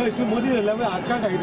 मोदी झाल्यामुळे आज काय काही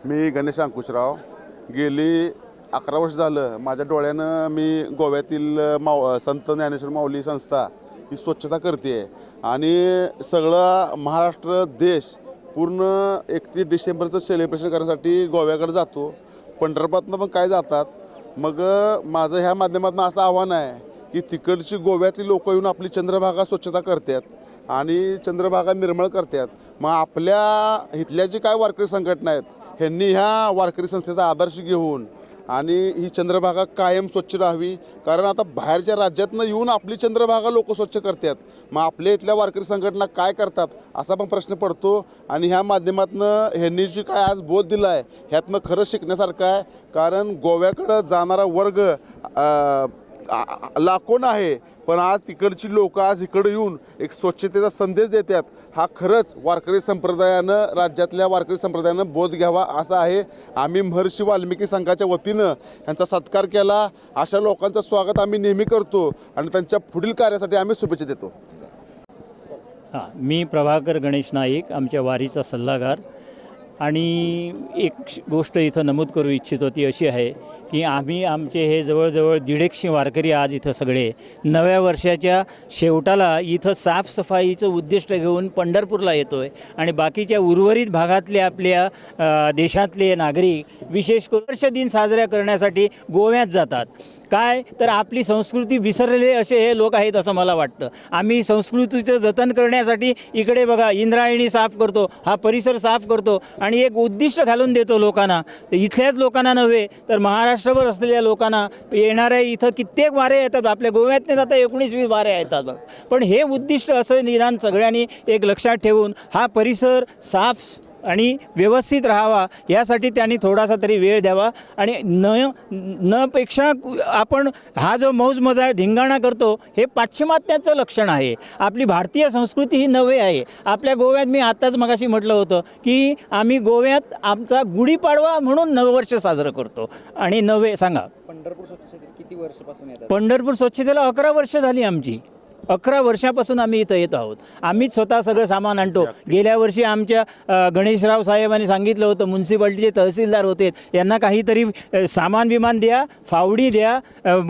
मी गणेश अंकुशराव गेली 11 वर्ष झालं माझ्या डोळ्यानं मी गोव्यातील संत ज्ञानेश्वर माऊली संस्था ही स्वच्छता करते आणि सगळा महाराष्ट्र देश पूर्ण 31 डिसेंबरचं सेलिब्रेशन करण्यासाठी गोव्याकडे जातो. पंढरपूरातनं पण काय जातात. मग माझं ह्या माध्यमातून असं आव्हान आहे की तिकडची गोव्यातली लोक येऊन आपली चंद्रभागा स्वच्छता करतात आणि चंद्रभागा निर्मळ करतात. मग आपल्या इथल्या जी काय वारकरी संघटना आहेत ह्यांनी ह्या वारकरी संस्थेचा आदर्श घेऊन आणि ही चंद्रभागा कायम स्वच्छ राहावी. कारण आता बाहेरच्या राज्यातनं येऊन आपली चंद्रभागा लोक स्वच्छ करतात. मग आपल्या इथल्या वारकरी संघटना काय करतात असा पण प्रश्न पडतो. आणि ह्या माध्यमातून ह्यांनी जी काय आज बोध दिला आहे ह्यातनं खरंच शिकण्यासारखं आहे. कारण गोव्याकडं जाणारा वर्ग लाखोनं आहे, पण आज तिकडची लोक आज इकडे येऊन एक स्वच्छतेचा संदेश देतात. हा खरंच वारकरी संप्रदायानं राज्यातल्या वारकरी संप्रदायानं बोध घ्यावा असा आहे. आम्ही महर्षी वाल्मिकी संघाच्या वतीनं यांचा सत्कार केला. अशा लोकांचं स्वागत आम्ही नेहमी करतो आणि त्यांच्या पुढील कार्यासाठी आम्ही शुभेच्छा देतो. मी प्रभाकर गणेश नाईक, आमच्या वारीचा सल्लागार. आणि एक गोष्ट इथं नमूद करू इच्छितो ती अशी आहे की आम्ही आमचे हे जवळजवळ 150 वारकरी आज इथं सगळे नव्या वर्षाच्या शेवटाला इथं साफसफाईचं उद्दिष्ट घेऊन पंढरपूरला येतो आहे. आणि बाकीच्या उर्वरित भागातले आपल्या देशातले नागरिक विशेष करून वर्ष दिन साजरा करण्यासाठी गोव्यात जातात. काय तर आपली संस्कृती विसरलेले असे हे लोक आहेत असं मला वाटतं. आम्ही संस्कृतीचं जतन करण्यासाठी इकडे बघा इंद्रायणी साफ करतो, हा परिसर साफ करतो आणि एक उद्दिष्ट घालून देतो लोकांना. इथल्याच लोकांना नव्हे तर महाराष्ट्रभर असलेल्या लोकांना येणाऱ्या इथं कित्येक वारे येतात. आपल्या गोव्यातने आता 19-20 वारे येतात बघ. पण हे उद्दिष्ट असं निदान सगळ्यांनी एक लक्षात ठेवून हा परिसर साफ आणि व्यवस्थित राहावा यासाठी त्यांनी थोडासा तरी वेळ द्यावा. आणि न पेक्षा आपण हा जो मौज मजा धिंगाणा करतो हे पाश्चिमात्याचं लक्षण आहे. आपली भारतीय संस्कृती ही नव्हे आहे. आपल्या गोव्यात मी आत्ताच मगाशी म्हटलं होतं की आम्ही गोव्यात आमचा गुढीपाडवा म्हणून नववर्ष साजरं करतो. आणि नवे सांगा पंढरपूर स्वच्छतेला किती वर्षापासून येतात? पंढरपूर स्वच्छतेला 11 वर्ष झाली आमची. 11 वर्षापासून आम्ही इथं येत आहोत. आम्हीच स्वतः सगळं सामान आणतो. गेल्या वर्षी आमच्या गणेशराव साहेबांनी सांगितलं होतं, म्युन्सिपाल्टीचे तहसीलदार होते, यांना काहीतरी सामान विमान द्या, फावडी द्या,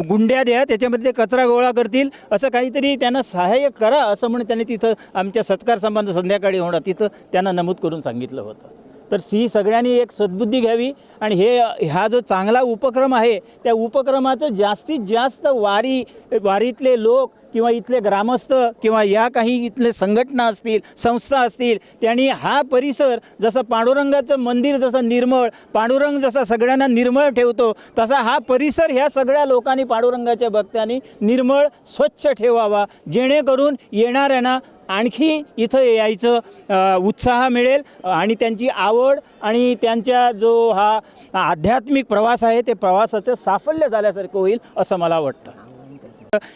गुंड्या द्या, त्याच्यामध्ये ते कचरा गोळा करतील, असं काहीतरी त्यांना सहाय्य करा असं म्हणून त्यांनी तिथं आमच्या सत्कार संबंध संध्याकाळी होणार तिथं त्यांना नमूद करून सांगितलं होतं. तर ही सगळ्यांनी एक सद्बुद्धी घ्यावी आणि हा जो चांगला उपक्रम आहे त्या उपक्रमाचं जास्तीत जास्त वारीतले लोक किंवा इथले ग्रामस्थ किंवा या काही इथले संघटना असतील, संस्था असतील, त्यांनी हा परिसर जसं पांडुरंगाचं मंदिर जसं निर्मळ, पांडुरंग जसा सगळ्यांना निर्मळ ठेवतो तसा हा परिसर ह्या सगळ्या लोकांनी पांडुरंगाच्या भक्तांनी निर्मळ स्वच्छ ठेवावा, जेणेकरून येणाऱ्यांना आणखी इथं यायचं उत्साह मिळेल आणि त्यांची आवड आणि त्यांच्या जो हा आध्यात्मिक प्रवास आहे ते प्रवासाचं साफल्य झाल्यासारखं होईल असं मला वाटतं.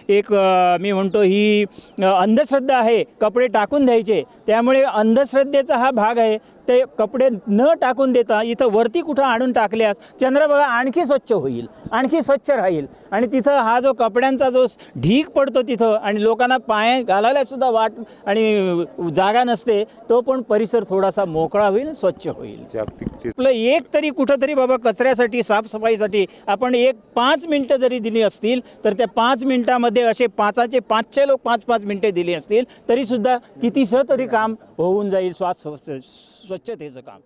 एक मी म्हणतो ही अंधश्रद्धा आहे, कपडे टाकून द्यायचे, त्यामुळे अंधश्रद्धेचा हा भाग आहे. ते कपडे न टाकून देता इथं वरती कुठं आणून टाकल्यास चंद्रभागा आणखी स्वच्छ होईल, आणखी स्वच्छ राहील. आणि तिथं हा जो कपड्यांचा जो ढीग पडतो तिथं आणि लोकांना पाय घालायला सुद्धा वाट आणि जागा नसते, तो पण परिसर थोडासा मोकळा होईल, स्वच्छ होईल. आपलं एक तरी कुठंतरी बाबा कचऱ्यासाठी, साफसफाईसाठी आपण 5 मिनटं जरी दिली असतील तर त्या 5 मिनटामध्ये असे 5चे लोक 5 मिनटे दिली असतील तरीसुद्धा कितीसं तरी काम होऊन जाईल स्वच्छतेचं काम.